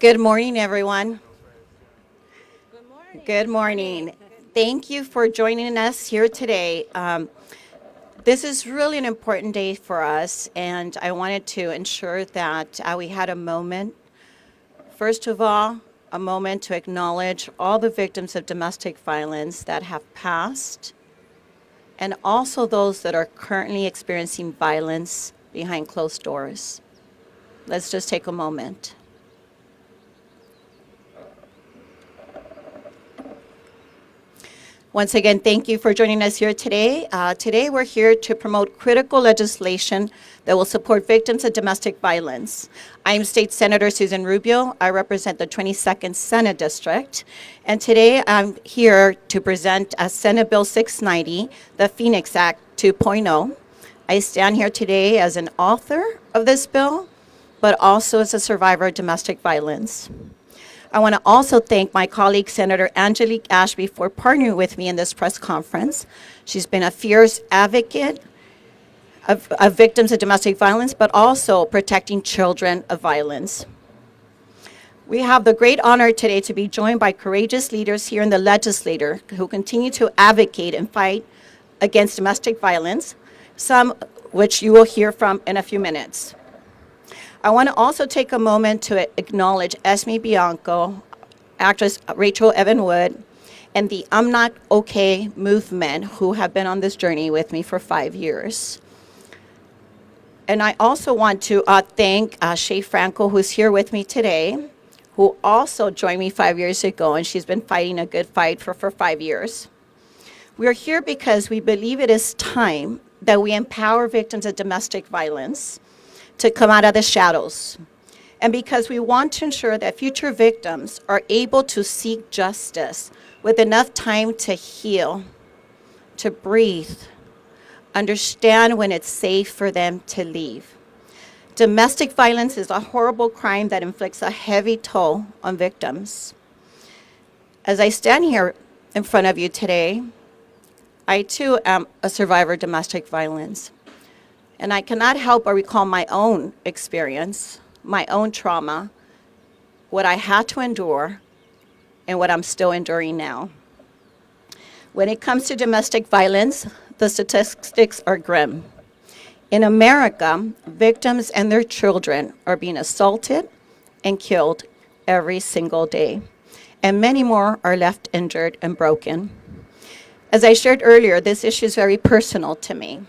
Good morning, everyone. Good morning. Good morning. Thank you for joining us here today. This is really an important day for us, and I wanted to ensure that we had a moment. First of all, a moment to acknowledge all the victims of domestic violence that have passed, and also those that are currently experiencing violence behind closed doors. Let's just take a moment. Once again, thank you for joining us here today. Today, we're here to promote critical legislation that will support victims of domestic violence. I am State Senator Susan Rubio. I represent the 22nd Senate District. And today, I'm here to present Senate Bill 690, the Phoenix Act 2.0. I stand here today as an author of this bill, but also as a survivor of domestic violence. I want to also thank my colleague, Senator Angelique Ashby, for partnering with me in this press conference. She's been a fierce advocate of victims of domestic violence, but also protecting children of violence. We have the great honor today to be joined by courageous leaders here in the legislature who continue to advocate and fight against domestic violence, some which you will hear from in a few minutes. I want to also take a moment to acknowledge Esme Bianco, actress Rachel Evan Wood, and the I'm Not Okay movement who have been on this journey with me for 5 years. And I also want to thank Shay Franco, who's here with me today, who also joined me 5 years ago, and she's been fighting a good fight for 5 years. We are here because we believe it is time that we empower victims of domestic violence to come out of the shadows. And because we want to ensure that future victims are able to seek justice with enough time to heal, to breathe, understand when it's safe for them to leave. Domestic violence is a horrible crime that inflicts a heavy toll on victims. As I stand here in front of you today, I too am a survivor of domestic violence. And I cannot help but recall my own experience, my own trauma, what I had to endure, and what I'm still enduring now. When it comes to domestic violence, the statistics are grim. In America, victims and their children are being assaulted and killed every single day, and many more are left injured and broken. As I shared earlier, this issue is very personal to me.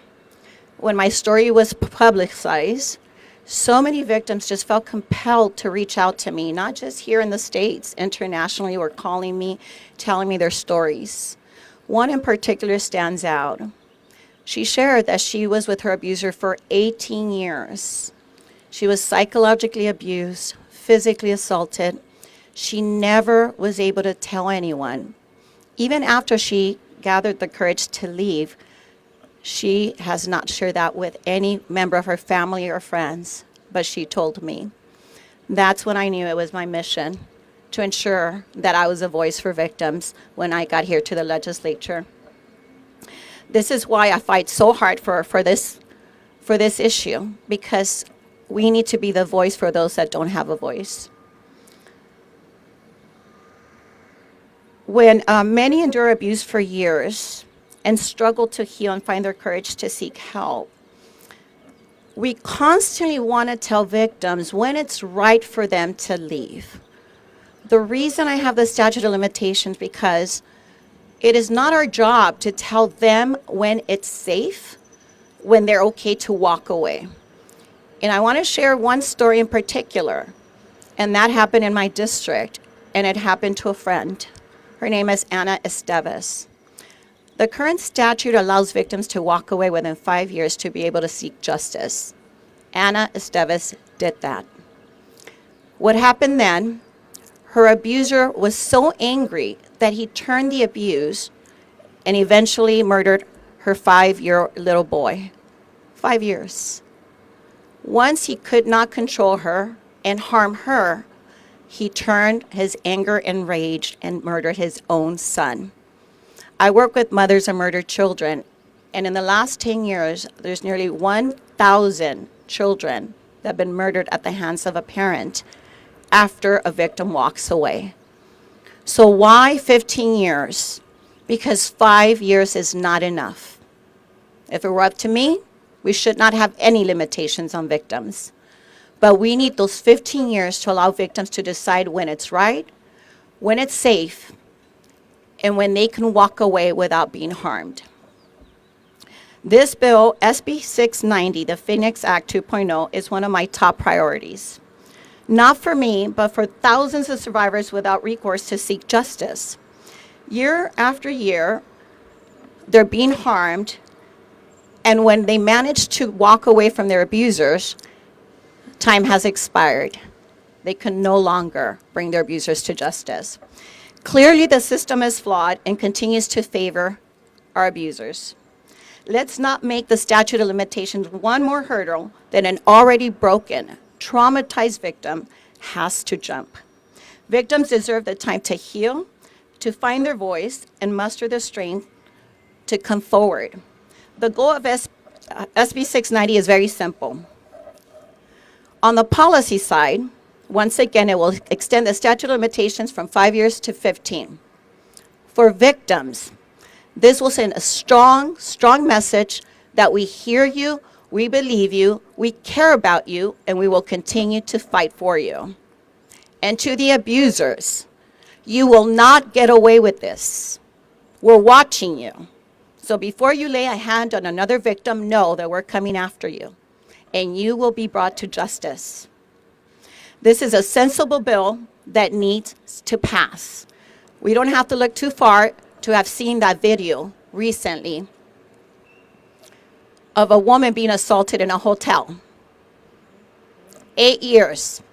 When my story was publicized, so many victims just felt compelled to reach out to me, not just here in the States, internationally, or calling me, telling me their stories. One in particular stands out. She shared that she was with her abuser for 18 years. She was psychologically abused, physically assaulted. She never was able to tell anyone. Even after she gathered the courage to leave, she has not shared that with any member of her family or friends, but she told me. That's when I knew it was my mission to ensure that I was a voice for victims when I got here to the legislature. This is why I fight so hard for this issue, because we need to be the voice for those that don't have a voice. When many endure abuse for years, and struggle to heal and find their courage to seek help, we constantly want to tell victims when it's right for them to leave. The reason I have the statute of limitations because it is not our job to tell them when it's safe, when they're okay to walk away. And I want to share one story in particular, and that happened in my district, and it happened to a friend. Her name is Ana Esteves. The current statute allows victims to walk away within 5 years to be able to seek justice. Ana Esteves did that. What happened then, her abuser was so angry that he turned the abuse and eventually murdered her 5-year little boy. 5 years. Once he could not control her and harm her, he turned his anger and rage and murdered his own son. I work with mothers of murdered children, and in the last 10 years, there's nearly 1,000 children that have been murdered at the hands of a parent. after a victim walks away. So why 15 years? Because 5 years is not enough. If it were up to me, we should not have any limitations on victims. But we need those 15 years to allow victims to decide when it's right, when it's safe, and when they can walk away without being harmed. This bill, SB 690, the Phoenix Act 2.0, is one of my top priorities. Not for me, but for thousands of survivors without recourse to seek justice. Year after year, they're being harmed, and when they manage to walk away from their abusers, time has expired. They can no longer bring their abusers to justice. Clearly, the system is flawed and continues to favor our abusers. Let's not make the statute of limitations one more hurdle that an already broken, traumatized victim has to jump. Victims deserve the time to heal, to find their voice, and muster the strength to come forward. The goal of SB 690 is very simple. On the policy side, once again, it will extend the statute of limitations from 5 years to 15. For victims, this will send a strong, strong message that we hear you, we believe you, we care about you, and we will continue to fight for you. And to the abusers, you will not get away with this. We're watching you. So before you lay a hand on another victim, know that we're coming after you, and you will be brought to justice. This is a sensible bill that needs to pass. We don't have to look too far to have seen that video recently of a woman being assaulted in a hotel. 8 years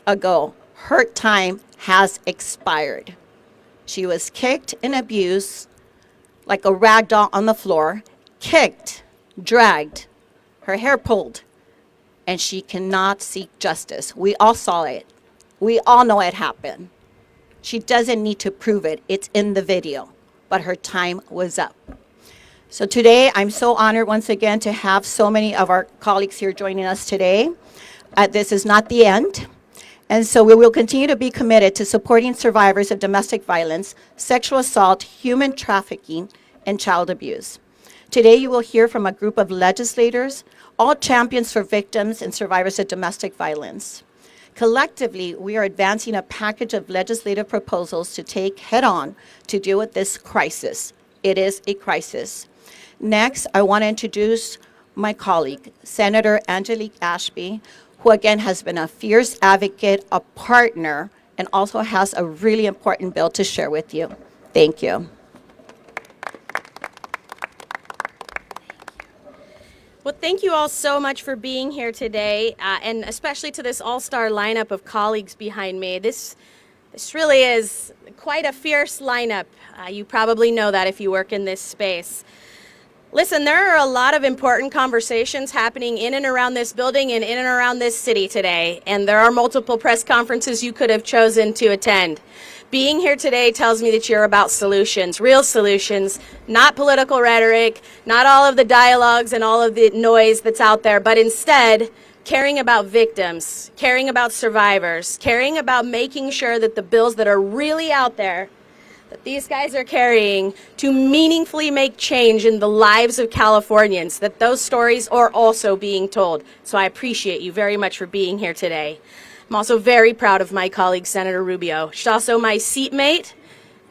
ago, her time has expired. She was kicked and abused like a rag doll on the floor, kicked, dragged, her hair pulled, and she cannot seek justice. We all saw it. We all know it happened. She doesn't need to prove it. It's in the video, but her time was up. So today, I'm so honored once again to have so many of our colleagues here joining us today. This is not the end. And so we will continue to be committed to supporting survivors of domestic violence, sexual assault, human trafficking, and child abuse. Today, you will hear from a group of legislators, all champions for victims and survivors of domestic violence. Collectively, we are advancing a package of legislative proposals to take head-on to deal with this crisis. It is a crisis. Next, I want to introduce my colleague, Senator Angelique Ashby, who again has been a fierce advocate, a partner, and also has a really important bill to share with you. Thank you. Well, thank you all so much for being here today, and especially to this all-star lineup of colleagues behind me. This really is quite a fierce lineup. You probably know that if you work in this space. Listen, there are a lot of important conversations happening in and around this building and in and around this city today, and there are multiple press conferences you could have chosen to attend. Being here today tells me that you're about solutions, real solutions, not political rhetoric, not all of the dialogues and all of the noise that's out there, but instead caring about victims, caring about survivors, caring about making sure that the bills that are really out there that these guys are carrying to meaningfully make change in the lives of Californians, that those stories are also being told. So I appreciate you very much for being here today. I'm also very proud of my colleague, Senator Rubio. She's also my seatmate,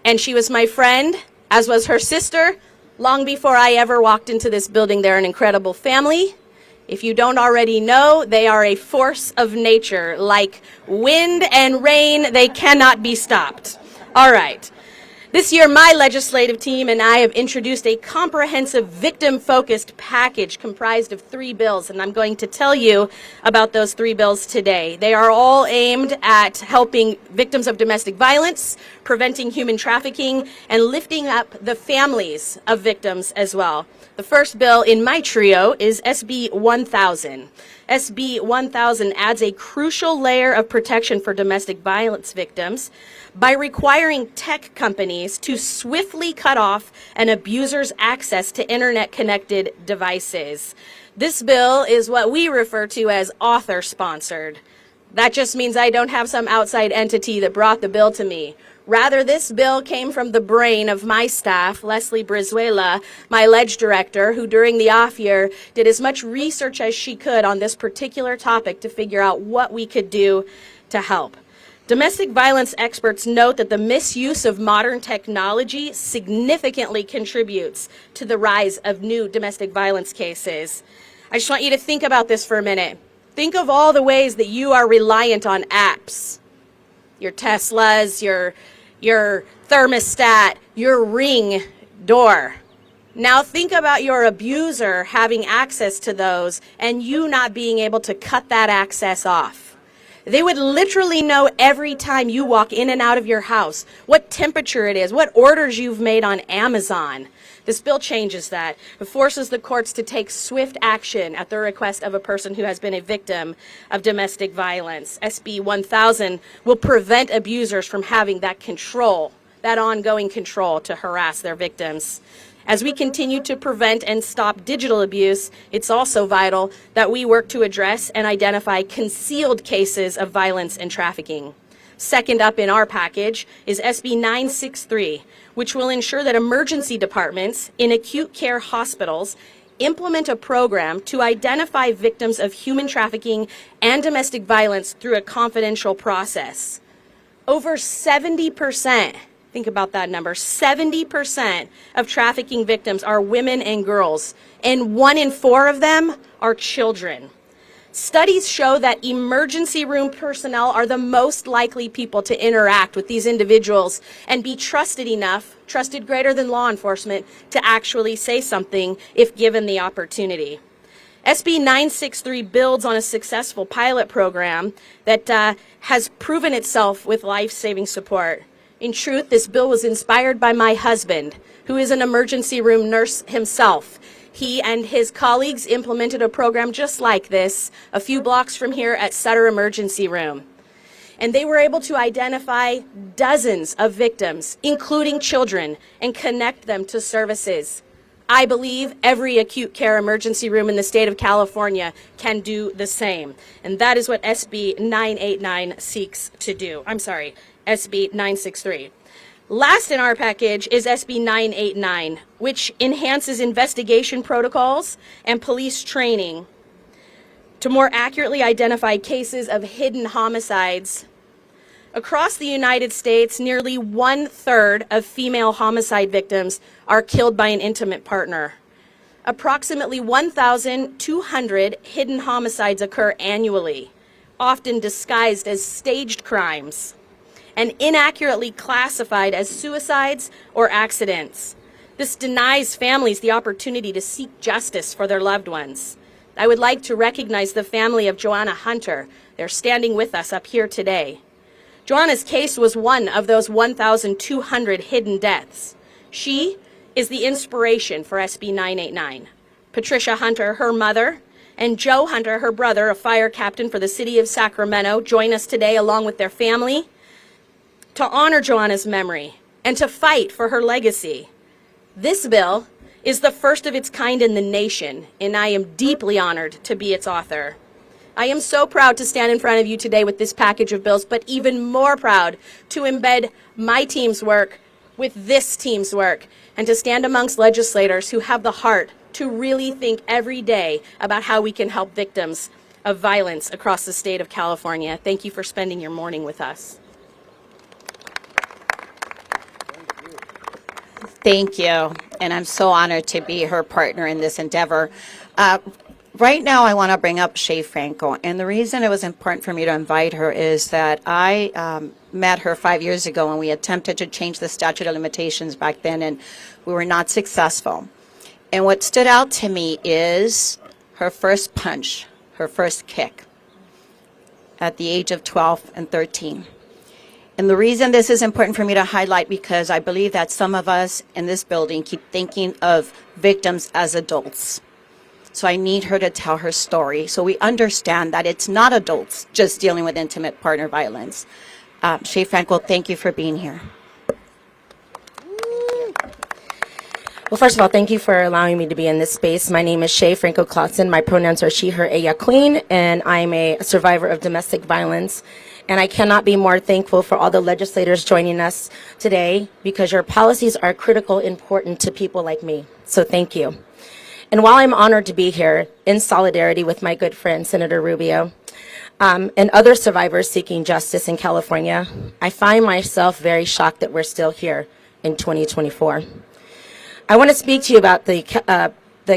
and she was my friend, as was her sister, long before I ever walked into this building. They're an incredible family. If you don't already know, they are a force of nature. Like wind and rain, they cannot be stopped. All right. This year, my legislative team and I have introduced a comprehensive victim-focused package comprised of 3 bills, and I'm going to tell you about those 3 bills today. They are all aimed at helping victims of domestic violence, preventing human trafficking, and lifting up the families of victims as well. The first bill in my trio is SB 1000. SB 1000 adds a crucial layer of protection for domestic violence victims by requiring tech companies to swiftly cut off an abuser's access to internet-connected devices. This bill is what we refer to as author-sponsored. That just means I don't have some outside entity that brought the bill to me. Rather, this bill came from the brain of my staff, Leslie Brizuela, my ledge director, who during the off year did as much research as she could on this particular topic to figure out what we could do to help. Domestic violence experts note that the misuse of modern technology significantly contributes to the rise of new domestic violence cases. I just want you to think about this for a minute. Think of all the ways that you are reliant on apps. Your Teslas, your thermostat, your Ring door. Now think about your abuser having access to those and you not being able to cut that access off. They would literally know every time you walk in and out of your house what temperature it is, what orders you've made on Amazon. This bill changes that. It forces the courts to take swift action at the request of a person who has been a victim of domestic violence. SB 1000 will prevent abusers from having that control, that ongoing control to harass their victims. As we continue to prevent and stop digital abuse, it's also vital that we work to address and identify concealed cases of violence and trafficking. Second up in our package is SB 963, which will ensure that emergency departments in acute care hospitals implement a program to identify victims of human trafficking and domestic violence through a confidential process. Over 70%, think about that number, 70% of trafficking victims are women and girls, and 1 in 4 of them are children. Studies show that emergency room personnel are the most likely people to interact with these individuals and be trusted enough, trusted greater than law enforcement, to actually say something if given the opportunity. SB 963 builds on a successful pilot program that has proven itself with life-saving support. In truth, this bill was inspired by my husband, who is an emergency room nurse himself. He and his colleagues implemented a program just like this a few blocks from here at Sutter Emergency Room. And they were able to identify dozens of victims, including children, and connect them to services. I believe every acute care emergency room in the state of California can do the same. And that is what SB 989 seeks to do. SB 963. Last in our package is SB 989, which enhances investigation protocols and police training to more accurately identify cases of hidden homicides. Across the United States, nearly 1/3 of female homicide victims are killed by an intimate partner. Approximately 1,200 hidden homicides occur annually, often disguised as staged crimes and inaccurately classified as suicides or accidents. This denies families the opportunity to seek justice for their loved ones. I would like to recognize the family of Joanna Hunter. They're standing with us up here today. Joanna's case was one of those 1,200 hidden deaths. She is the inspiration for SB 989. Patricia Hunter, her mother, and Joe Hunter, her brother, a fire captain for the city of Sacramento, join us today along with their family to honor Joanna's memory and to fight for her legacy. This bill is the first of its kind in the nation, and I am deeply honored to be its author. I am so proud to stand in front of you today with this package of bills, but even more proud to embed my team's work with this team's work and to stand amongst legislators who have the heart to really think every day about how we can help victims of violence across the state of California. Thank you for spending your morning with us. Thank you, and I'm so honored to be her partner in this endeavor. Right now, I want to bring up Shay Franco, and the reason it was important for me to invite her is that I met her 5 years ago, and we attempted to change the statute of limitations back then, and we were not successful. And what stood out to me is her first punch, her first kick, at the age of 12 and 13. And the reason this is important for me to highlight, because I believe that some of us in this building keep thinking of victims as adults. So I need her to tell her story so we understand that it's not adults just dealing with intimate partner violence. Shay Franco, thank you for being here. Well, first of all, thank you for allowing me to be in this space. My name is Shay Franco Clarkson. My pronouns are she, her, ella, queen, and I'm a survivor of domestic violence. And I cannot be more thankful for all the legislators joining us today because your policies are critical, important to people like me. So thank you. And while I'm honored to be here in solidarity with my good friend, Senator Rubio, and other survivors seeking justice in California, I find myself very shocked that we're still here in 2024. I want to speak to you about the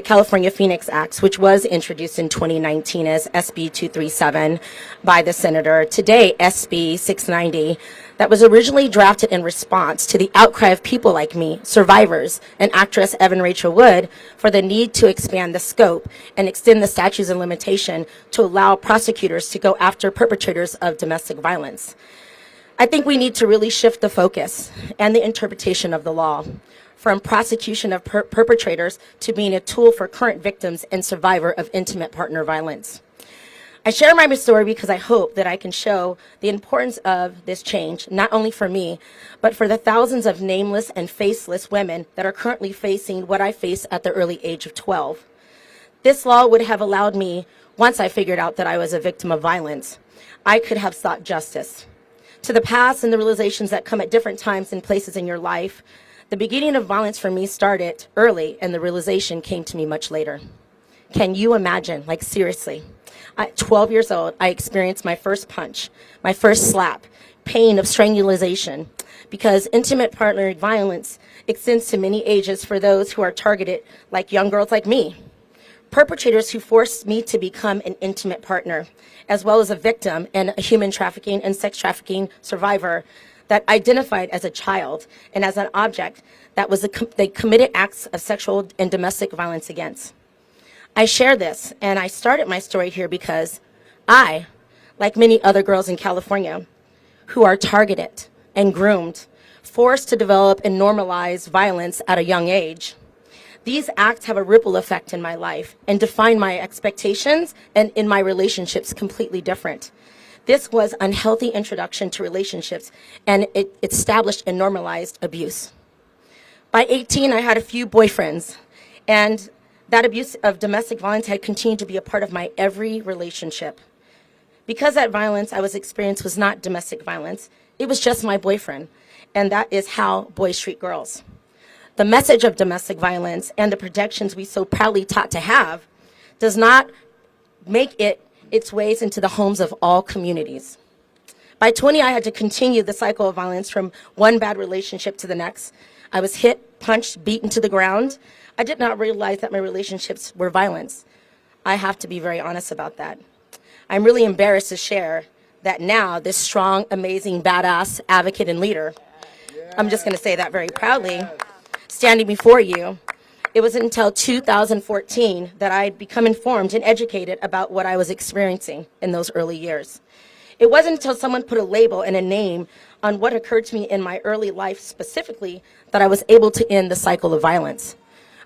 California Phoenix Act, which was introduced in 2019 as SB 237 by the senator, today SB 690, that was originally drafted in response to the outcry of people like me, survivors, and actress Evan Rachel Wood, for the need to expand the scope and extend the statutes of limitation to allow prosecutors to go after perpetrators of domestic violence. I think we need to really shift the focus and the interpretation of the law from prosecution of perpetrators to being a tool for current victims and survivor of intimate partner violence. I share my story because I hope that I can show the importance of this change, not only for me, but for the thousands of nameless and faceless women that are currently facing what I faced at the early age of 12. This law would have allowed me, once I figured out that I was a victim of violence, I could have sought justice. To the past and the realizations that come at different times and places in your life, the beginning of violence for me started early, and the realization came to me much later. Can you imagine, like seriously, at 12 years old, I experienced my first punch, my first slap, pain of strangulation, because intimate partner violence extends to many ages for those who are targeted, like young girls like me. Perpetrators who forced me to become an intimate partner, as well as a victim and a human trafficking and sex trafficking survivor that identified as a child and as an object that they committed acts of sexual and domestic violence against. I share this, and I started my story here because I, like many other girls in California, who are targeted and groomed, forced to develop and normalize violence at a young age, these acts have a ripple effect in my life and define my expectations and in my relationships completely different. This was unhealthy introduction to relationships, and it established and normalized abuse. By 18, I had a few boyfriends, and that abuse of domestic violence had continued to be a part of my every relationship. Because that violence I was experiencing was not domestic violence, it was just my boyfriend, and that is how boys treat girls. The message of domestic violence and the protections we so proudly taught to have does not make its ways into the homes of all communities. By 20, I had to continue the cycle of violence from one bad relationship to the next. I was hit, punched, beaten to the ground. I did not realize that my relationships were violence. I have to be very honest about that. I'm really embarrassed to share that now, this strong, amazing, badass advocate and leader, I'm just going to say that very proudly, standing before you, it was until 2014 that I'd become informed and educated about what I was experiencing in those early years. It wasn't until someone put a label and a name on what occurred to me in my early life specifically that I was able to end the cycle of violence.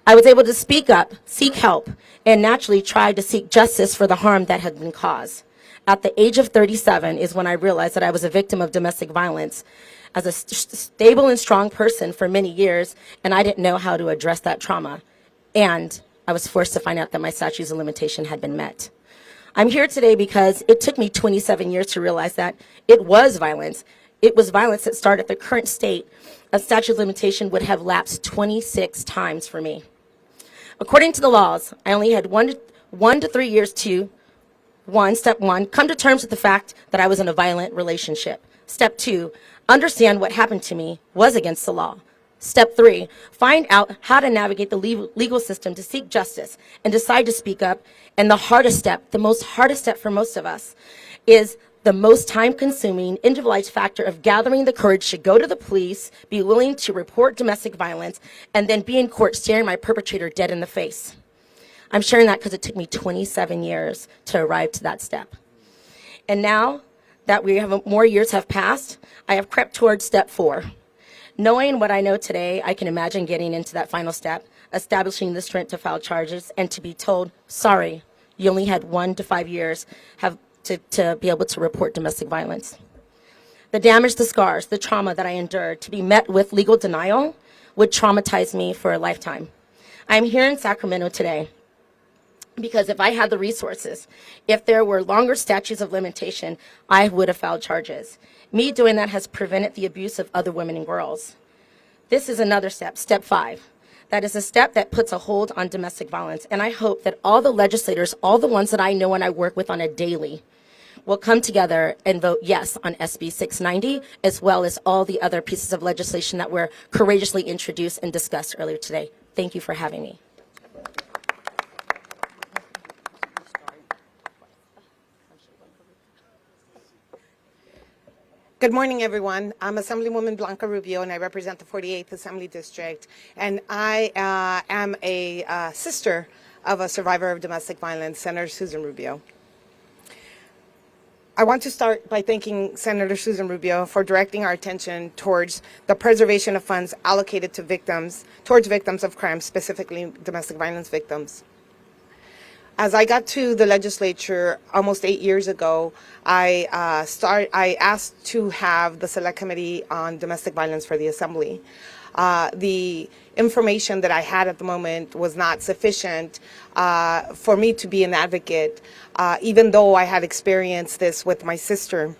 I was able to speak up, seek help, and naturally try to seek justice for the harm that had been caused. At the age of 37 is when I realized that I was a victim of domestic violence as a stable and strong person for many years, and I didn't know how to address that trauma. And I was forced to find out that my statutes of limitation had been met. I'm here today because it took me 27 years to realize that it was violence. It was violence that started. The current state of statute of limitation would have lapsed 26 times for me. According to the laws, I only had one to 3 years to, step one, come to terms with the fact that I was in a violent relationship. Step two, understand what happened to me was against the law. Step three, find out how to navigate the legal system to seek justice and decide to speak up. And the hardest step, the most hardest step for most of us, is the most time-consuming, individualized factor of gathering the courage to go to the police, be willing to report domestic violence, and then be in court staring my perpetrator dead in the face. I'm sharing that because it took me 27 years to arrive to that step. And now that more years have passed, I have crept towards step 4. Knowing what I know today, I can imagine getting into that final step, establishing the strength to file charges, and to be told, sorry, you only had 1 to 5 years to be able to report domestic violence. The damage, the scars, the trauma that I endured, to be met with legal denial would traumatize me for a lifetime. I'm here in Sacramento today because if I had the resources, if there were longer statutes of limitation, I would have filed charges. Me doing that has prevented the abuse of other women and girls. This is another step, step 5. That is a step that puts a hold on domestic violence. And I hope that all the legislators, all the ones that I know and I work with on a daily, will come together and vote yes on SB 690, as well as all the other pieces of legislation that were courageously introduced and discussed earlier today. Thank you for having me. Good morning, everyone. I'm Assemblywoman Blanca Rubio, and I represent the 48th Assembly District. And I am a sister of a survivor of domestic violence, Senator Susan Rubio. I want to start by thanking Senator Susan Rubio for directing our attention towards the preservation of funds allocated to victims, towards victims of crime, specifically domestic violence victims. As I got to the legislature almost 8 years ago, I asked to have the Select Committee on Domestic Violence for the Assembly. The information that I had at the moment was not sufficient for me to be an advocate, even though I had experienced this with my sister.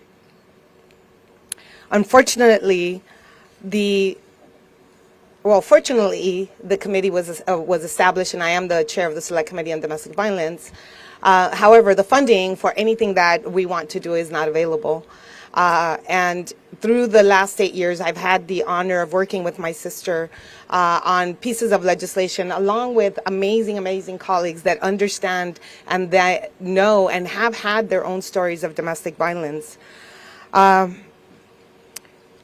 Unfortunately, fortunately, the committee was established, and I am the chair of the Select Committee on Domestic Violence. However, the funding for anything that we want to do is not available. And through the last 8 years, I've had the honor of working with my sister on pieces of legislation, along with amazing, amazing colleagues that understand and that know and have had their own stories of domestic violence.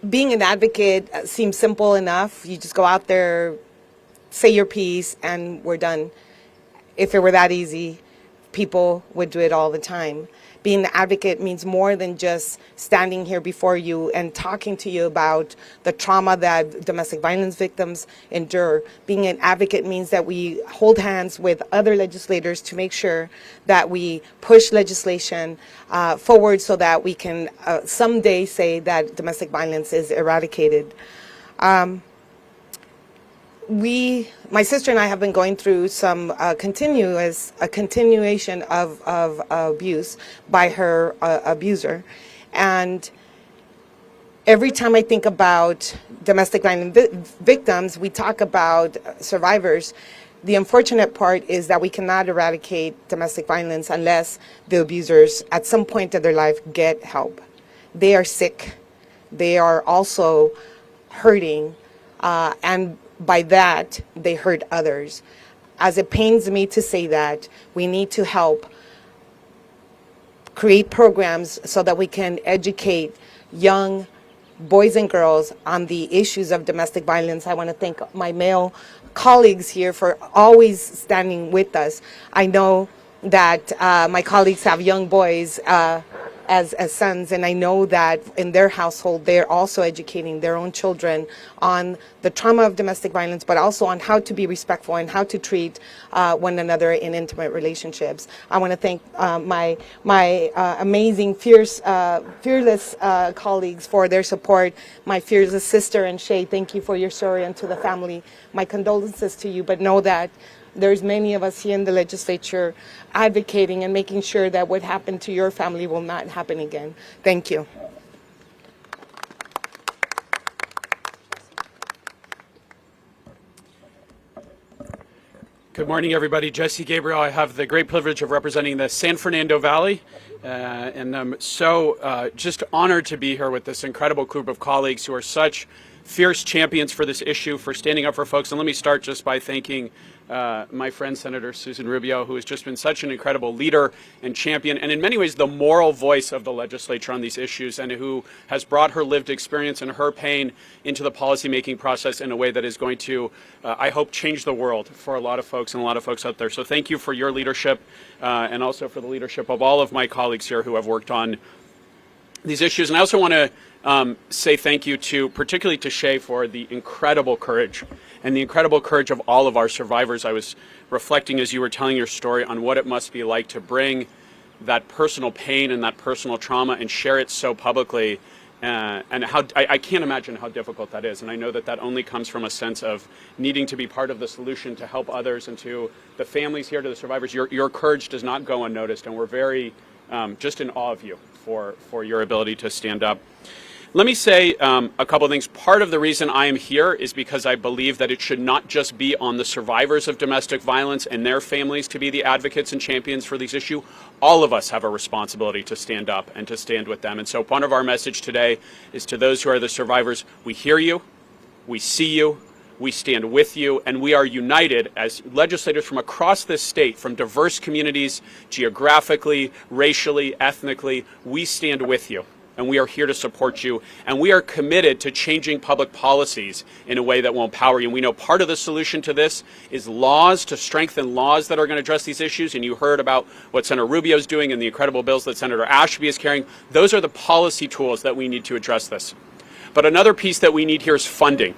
Being an advocate seems simple enough. You just go out there, say your piece, and we're done. If it were that easy, people would do it all the time. Being an advocate means more than just standing here before you and talking to you about the trauma that domestic violence victims endure. Being an advocate means that we hold hands with other legislators to make sure that we push legislation forward so that we can someday say that domestic violence is eradicated. My sister and I have been going through some continuation of abuse by her abuser. And every time I think about domestic violence victims, we talk about survivors. The unfortunate part is that we cannot eradicate domestic violence unless the abusers at some point of their life get help. They are sick. They are also hurting, and by that, they hurt others. As it pains me to say that, we need to help create programs so that we can educate young boys and girls on the issues of domestic violence. I want to thank my male colleagues here for always standing with us. I know that my colleagues have young boys as sons, and I know that in their household they're also educating their own children on the trauma of domestic violence, but also on how to be respectful and how to treat one another in intimate relationships. I want to thank my amazing, fearless colleagues for their support. My fearless sister and Shay, thank you for your story, and to the family, my condolences to you, but know that there's many of us here in the legislature advocating and making sure that what happened to your family will not happen again. Thank you. Good morning, everybody. Jesse Gabriel. I have the great privilege of representing the San Fernando Valley, and I'm so just honored to be here with this incredible group of colleagues who are such fierce champions for this issue, for standing up for folks. And let me start just by thanking my friend Senator Susan Rubio, who has just been such an incredible leader and champion, and in many ways the moral voice of the legislature on these issues, and who has brought her lived experience and her pain into the policymaking process in a way that is going to, I hope, change the world for a lot of folks and a lot of folks out there. So thank you for your leadership, and also for the leadership of all of my colleagues here who have worked on these issues. And I also want to say thank you to, particularly to Shay, for the incredible courage and the incredible courage of all of our survivors. I was reflecting as you were telling your story on what it must be like to bring that personal pain and that personal trauma and share it so publicly, and how I can't imagine how difficult that is. And I know that that only comes from a sense of needing to be part of the solution to help others, and to the families here, to the survivors. Your courage does not go unnoticed, and we're very just in awe of you for your ability to stand up. Let me say a couple of things. Part of the reason I am here is because I believe that it should not just be on the survivors of domestic violence and their families to be the advocates and champions for these issues. All of us have a responsibility to stand up and to stand with them. And so part of our message today is to those who are the survivors: we hear you, we see you, we stand with you, and we are united as legislators from across this state, from diverse communities, geographically, racially, ethnically. We stand with you, and we are here to support you, and we are committed to changing public policies in a way that will empower you. And we know part of the solution to this is laws, to strengthen laws that are going to address these issues. And you heard about what Senator Rubio is doing and the incredible bills that Senator Ashby is carrying. Those are the policy tools that we need to address this. But another piece that we need here is funding.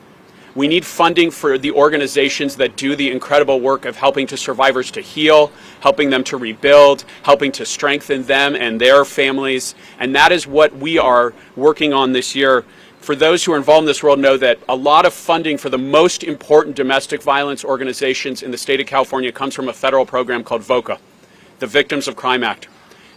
We need funding for the organizations that do the incredible work of helping to survivors to heal, helping them to rebuild, helping to strengthen them and their families. And that is what we are working on this year. For those who are involved in this world, know that a lot of funding for the most important domestic violence organizations in the state of California comes from a federal program called VOCA, the Victims of Crime Act.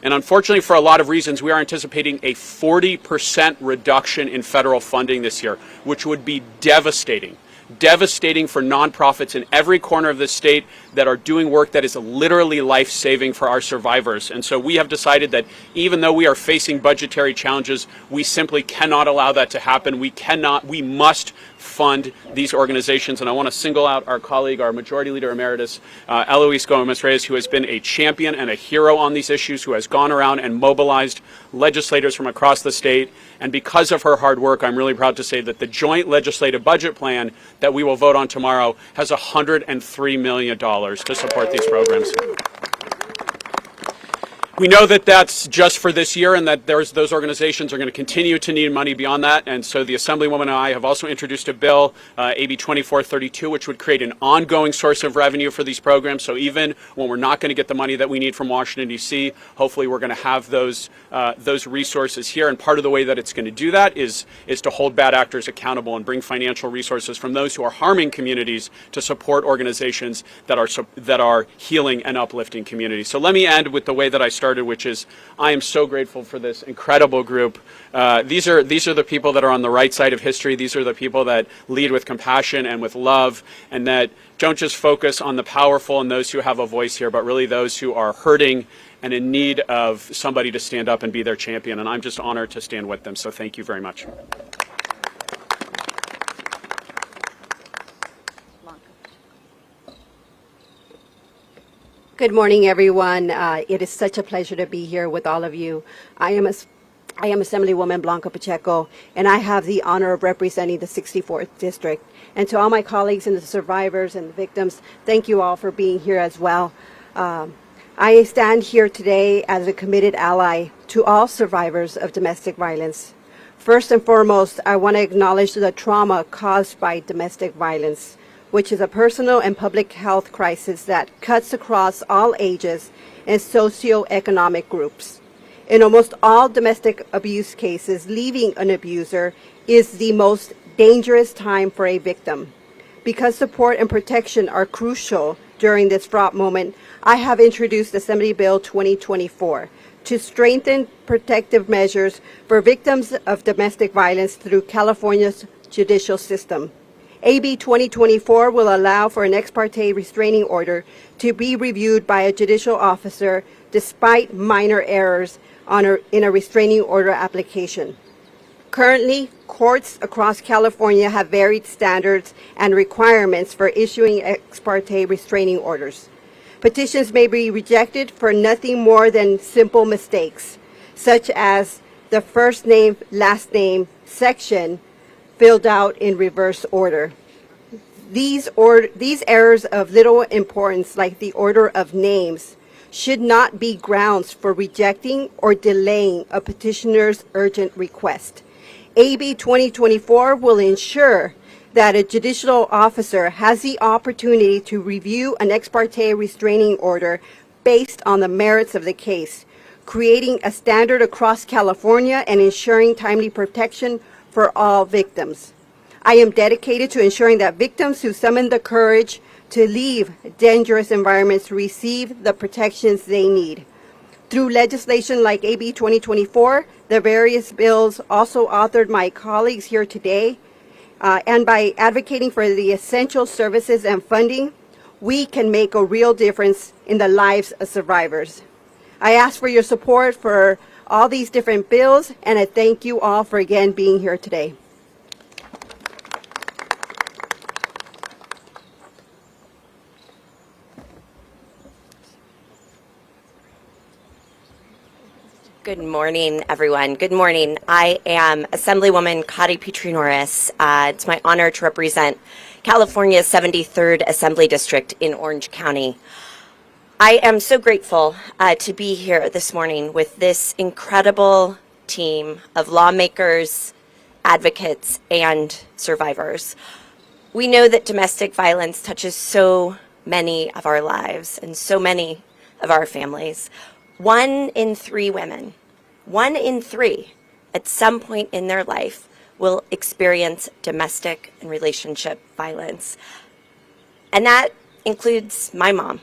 And unfortunately, for a lot of reasons, we are anticipating a 40% reduction in federal funding this year, which would be devastating. Devastating for nonprofits in every corner of the state that are doing work that is literally life-saving for our survivors. And so we have decided that even though we are facing budgetary challenges, we simply cannot allow that to happen. We must fund these organizations. And I want to single out our colleague, our Majority Leader Emeritus, Eloise Gomez-Reyes, who has been a champion and a hero on these issues, who has gone around and mobilized legislators from across the state. And because of her hard work, I'm really proud to say that the joint legislative budget plan that we will vote on tomorrow has $103 million to support these programs. We know that that's just for this year, and that those organizations are going to continue to need money beyond that. And so the Assemblywoman and I have also introduced a bill, AB 2432, which would create an ongoing source of revenue for these programs. So even when we're not going to get the money that we need from Washington, D.C., hopefully we're going to have those resources here. And part of the way that it's going to do that is to hold bad actors accountable and bring financial resources from those who are harming communities to support organizations that are healing and uplifting communities. So let me end with the way that I started, which is I am so grateful for this incredible group. These are the people that are on the right side of history. These are the people that lead with compassion and with love, and that don't just focus on the powerful and those who have a voice here, but really those who are hurting and in need of somebody to stand up and be their champion. And I'm just honored to stand with them. So thank you very much. Good morning, everyone. It is such a pleasure to be here with all of you. I am Assemblywoman Blanca Pacheco, and I have the honor of representing the 64th District. And to all my colleagues and the survivors and the victims, thank you all for being here as well. I stand here today as a committed ally to all survivors of domestic violence. First and foremost, I want to acknowledge the trauma caused by domestic violence, which is a personal and public health crisis that cuts across all ages and socioeconomic groups. In almost all domestic abuse cases, leaving an abuser is the most dangerous time for a victim. Because support and protection are crucial during this fraught moment, I have introduced Assembly Bill 2024 to strengthen protective measures for victims of domestic violence through California's judicial system. AB 2024 will allow for an ex parte restraining order to be reviewed by a judicial officer despite minor errors in a restraining order application. Currently, courts across California have varied standards and requirements for issuing ex parte restraining orders. Petitions may be rejected for nothing more than simple mistakes, such as the first name, last name section filled out in reverse order. These errors of little importance, like the order of names, should not be grounds for rejecting or delaying a petitioner's urgent request. AB 2024 will ensure that a judicial officer has the opportunity to review an ex parte restraining order based on the merits of the case, creating a standard across California and ensuring timely protection for all victims. I am dedicated to ensuring that victims who summon the courage to leave dangerous environments receive the protections they need. Through legislation like AB 2024, the various bills also authored my colleagues here today, and by advocating for the essential services and funding, we can make a real difference in the lives of survivors. I ask for your support for all these different bills, and I thank you all for again being here today. Good morning, everyone. Good morning. I am Assemblywoman Kati Petrie-Norris. It's my honor to represent California's 73rd Assembly District in Orange County. I am so grateful to be here this morning with this incredible team of lawmakers, advocates, and survivors. We know that domestic violence touches so many of our lives and so many of our families. 1 in 3 women, 1 in 3 at some point in their life will experience domestic and relationship violence. And that includes my mom.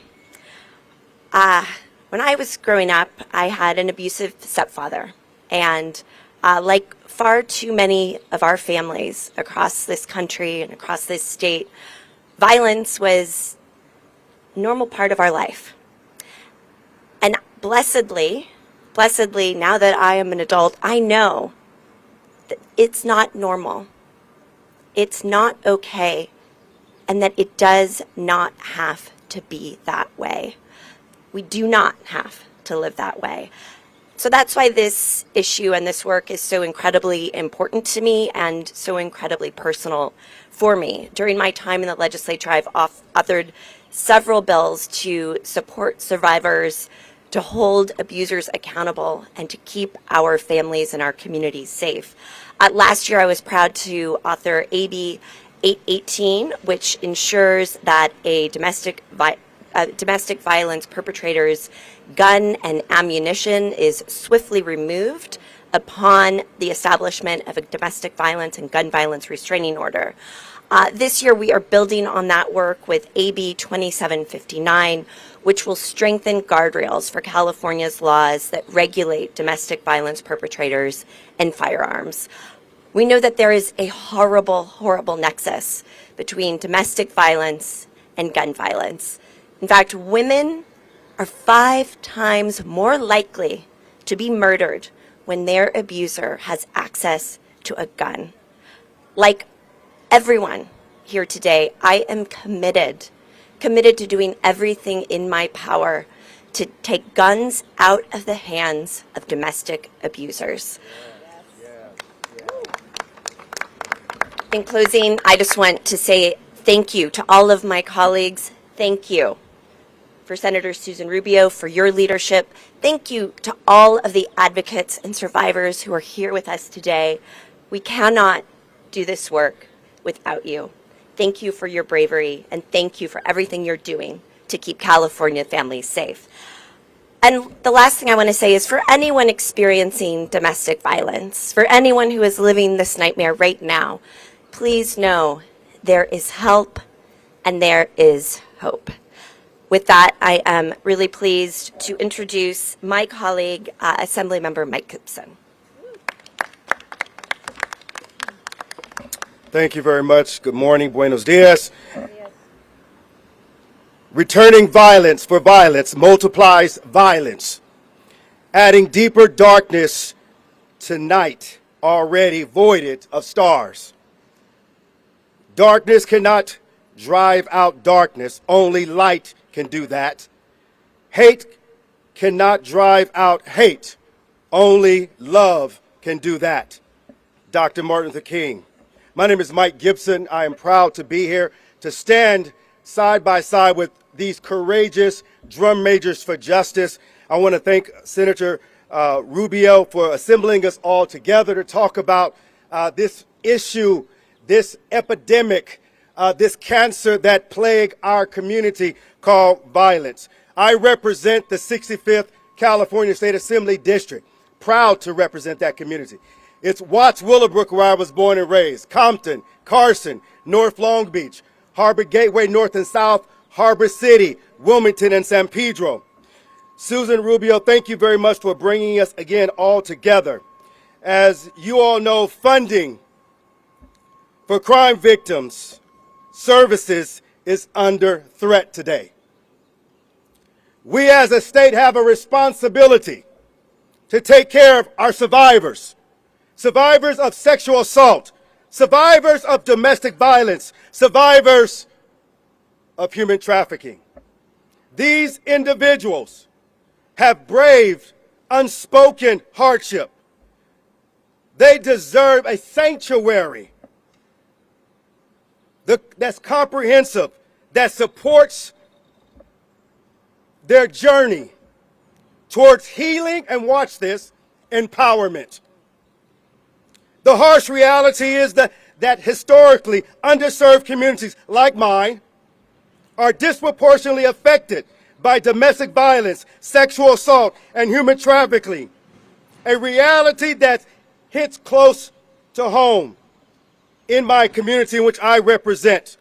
When I was growing up, I had an abusive stepfather. And like far too many of our families across this country and across this state, violence was a normal part of our life. And blessedly, now that I am an adult, I know that it's not normal. It's not okay. And that it does not have to be that way. We do not have to live that way. So that's why this issue and this work is so incredibly important to me and so incredibly personal for me. During my time in the legislature, I've authored several bills to support survivors, to hold abusers accountable, and to keep our families and our communities safe. Last year, I was proud to author AB 818, which ensures that a domestic violence perpetrator's gun and ammunition is swiftly removed upon the establishment of a domestic violence and gun violence restraining order. This year, we are building on that work with AB 2759, which will strengthen guardrails for California's laws that regulate domestic violence perpetrators and firearms. We know that there is a horrible, horrible nexus between domestic violence and gun violence. In fact, women are 5 times more likely to be murdered when their abuser has access to a gun. Like everyone here today, I am committed to doing everything in my power to take guns out of the hands of domestic abusers. In closing, I just want to say thank you to all of my colleagues. Thank you for Senator Susan Rubio for your leadership. Thank you to all of the advocates and survivors who are here with us today. We cannot do this work without you. Thank you for your bravery, and thank you for everything you're doing to keep California families safe. And the last thing I want to say is for anyone experiencing domestic violence, for anyone who is living this nightmare right now, please know there is help and there is hope. With that, I am really pleased to introduce my colleague, Assemblymember Mike Gibson. Thank you very much. Good morning. Buenos dias. Returning violence for violence multiplies violence. Adding deeper darkness to night already voided of stars. Darkness cannot drive out darkness. Only light can do that. Hate cannot drive out hate. Only love can do that. Dr. Martin Luther King. My name is Mike Gibson. I am proud to be here to stand side by side with these courageous drum majors for justice. I want to thank Senator Rubio for assembling us all together to talk about this issue, this epidemic, this cancer that plague our community called violence. I represent the 65th California State Assembly District. Proud to represent that community. It's Watts Willowbrook, where I was born and raised. Compton, Carson, North Long Beach, Harbor Gateway, North and South, Harbor City, Wilmington, and San Pedro. Susan Rubio, thank you very much for bringing us again all together. As you all know, funding for crime victims services is under threat today. We as a state have a responsibility to take care of our survivors, survivors of sexual assault, survivors of domestic violence, survivors of human trafficking. These individuals have braved unspoken hardship. They deserve a sanctuary that's comprehensive, that supports their journey towards healing and, watch this, empowerment. The harsh reality is that historically underserved communities like mine are disproportionately affected by domestic violence, sexual assault, and human trafficking, a reality that hits close to home in my community in which I represent.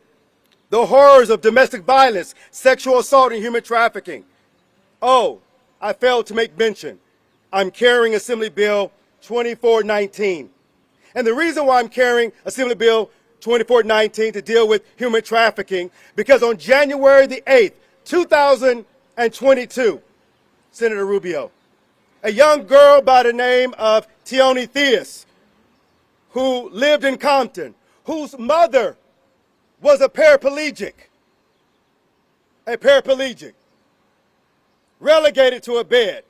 The horrors of domestic violence, sexual assault, and human trafficking. Oh, I failed to make mention. I'm carrying Assembly Bill 2419. And the reason why I'm carrying Assembly Bill 2419 to deal with human trafficking, because on January the 8th, 2022, Senator Rubio, a young girl by the name of Tioni Theus, who lived in Compton, whose mother was a paraplegic, relegated to a bed,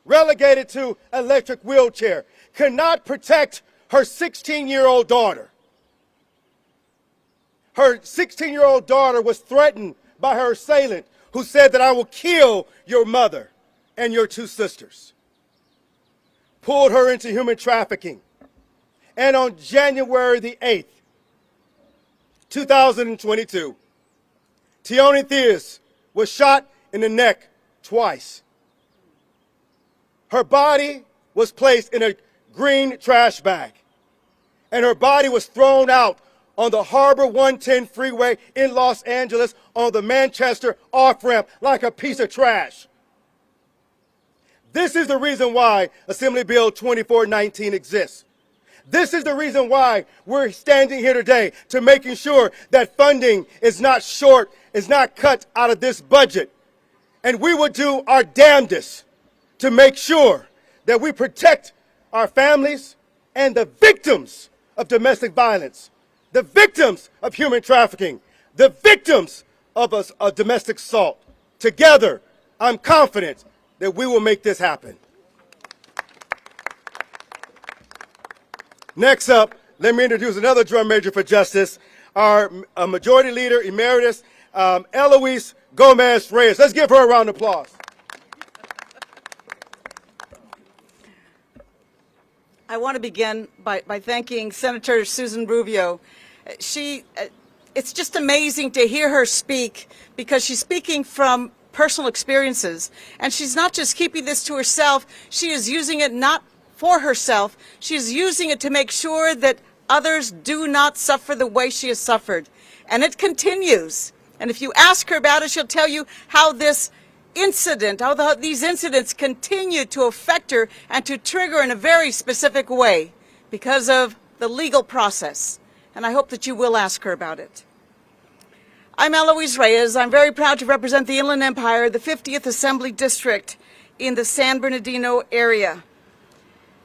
relegated to electric wheelchair, could not protect her 16-year-old daughter. Her 16-year-old daughter was threatened by her assailant, who said that I will kill your mother and your two sisters. Pulled her into human trafficking. And on January the 8th, 2022, Tioni Theus was shot in the neck twice. Her body was placed in a green trash bag, and her body was thrown out on the Harbor 110 freeway in Los Angeles on the Manchester off-ramp like a piece of trash. This is the reason why Assembly Bill 2419 exists. This is the reason why we're standing here today, to making sure that funding is not short, is not cut out of this budget. And we will do our damnedest to make sure that we protect our families and the victims of domestic violence, the victims of human trafficking, the victims of domestic assault. Together, I'm confident that we will make this happen. Next up, let me introduce another drum major for justice, our Majority Leader Emeritus, Eloise Gomez-Reyes. Let's give her a round of applause. I want to begin by thanking Senator Susan Rubio. It's just amazing to hear her speak, because she's speaking from personal experiences. And she's not just keeping this to herself, she is using it not for herself, she is using it to make sure that others do not suffer the way she has suffered. And it continues. And if you ask her about it, she'll tell you how this incident, how these incidents continue to affect her and to trigger in a very specific way because of the legal process. And I hope that you will ask her about it. I'm Eloise Reyes. I'm very proud to represent the Inland Empire, the 50th Assembly District in the San Bernardino area.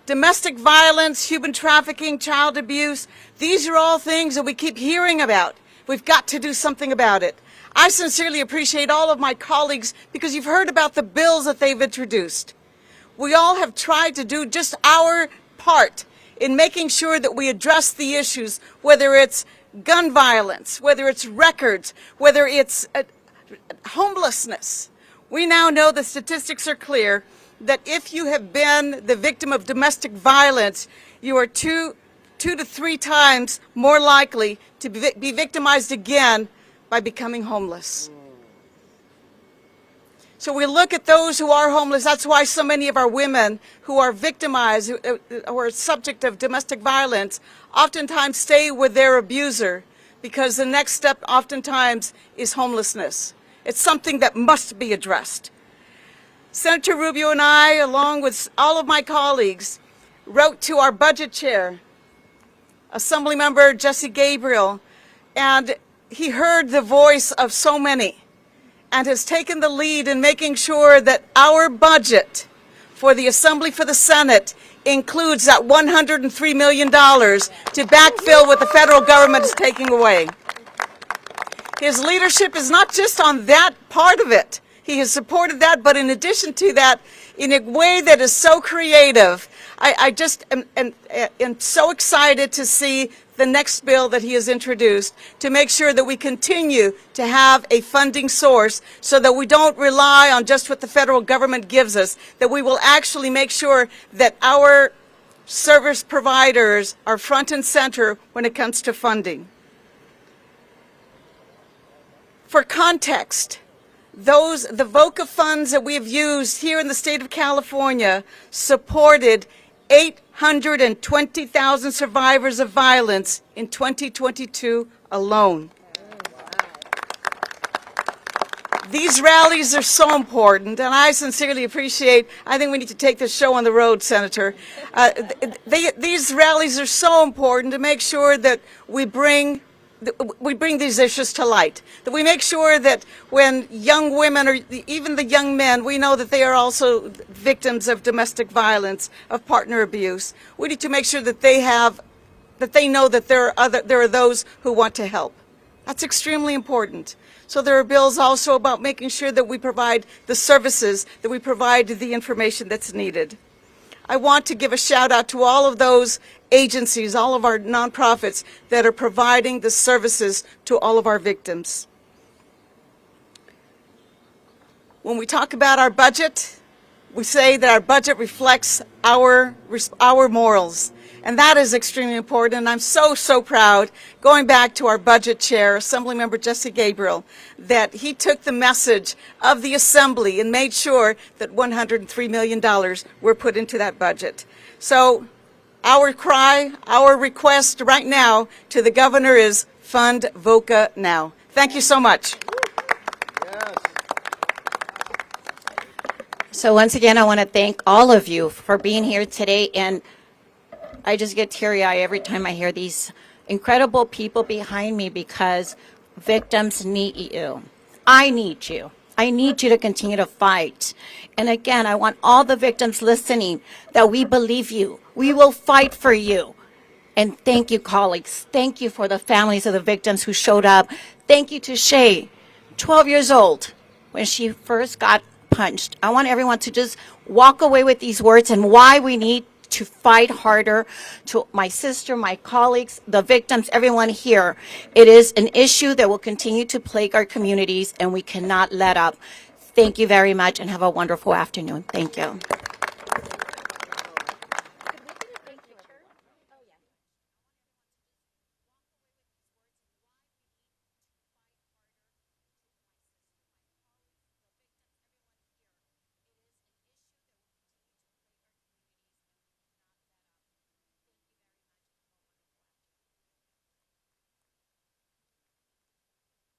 Domestic violence, human trafficking, child abuse, these are all things that we keep hearing about. We've got to do something about it. I sincerely appreciate all of my colleagues, because you've heard about the bills that they've introduced. We all have tried to do just our part in making sure that we address the issues, whether it's gun violence, whether it's records, whether it's homelessness. We now know the statistics are clear that if you have been the victim of domestic violence, you are two to three times more likely to be victimized again by becoming homeless. So we look at those who are homeless. That's why so many of our women who are victimized, who are subject of domestic violence, oftentimes stay with their abuser, because the next step oftentimes is homelessness. It's something that must be addressed. Senator Rubio and I, along with all of my colleagues, wrote to our budget chair, Assemblymember Jesse Gabriel, and he heard the voice of so many and has taken the lead in making sure that our budget for the Assembly, for the Senate, includes that $103 million to backfill what the federal government is taking away. His leadership is not just on that part of it. He has supported that, but in addition to that, in a way that is so creative, I just am so excited to see the next bill that he has introduced to make sure that we continue to have a funding source so that we don't rely on just what the federal government gives us, that we will actually make sure that our service providers are front and center when it comes to funding. For context, the VOCA funds that we have used here in the state of California supported 820,000 survivors of violence in 2022 alone. These rallies are so important, and I sincerely appreciate, I think we need to take this show on the road, Senator. These rallies are so important to make sure that we bring these issues to light, that we make sure that when young women or even the young men, we know that they are also victims of domestic violence, of partner abuse. We need to make sure that they know that there are those who want to help. That's extremely important. So there are bills also about making sure that we provide the services, that we provide the information that's needed. I want to give a shout out to all of those agencies, all of our nonprofits that are providing the services to all of our victims. When we talk about our budget, we say that our budget reflects our morals. And that is extremely important, and I'm so proud, going back to our budget chair, Assemblymember Jesse Gabriel, that he took the message of the Assembly and made sure that $103 million were put into that budget. So our cry, our request right now to the governor is fund VOCA now. Thank you so much. So once again, I want to thank all of you for being here today, and I just get teary-eyed every time I hear these incredible people behind me, because victims need you. I need you. I need you to continue to fight. And again, I want all the victims listening that we believe you. We will fight for you. And thank you, colleagues. Thank you for the families of the victims who showed up. Thank you to Shay, 12 years old, when she first got punched. I want everyone to just walk away with these words and why we need to fight harder. To my sister, my colleagues, the victims, everyone here, it is an issue that will continue to plague our communities, and we cannot let up. Thank you very much, and have a wonderful afternoon. Thank you.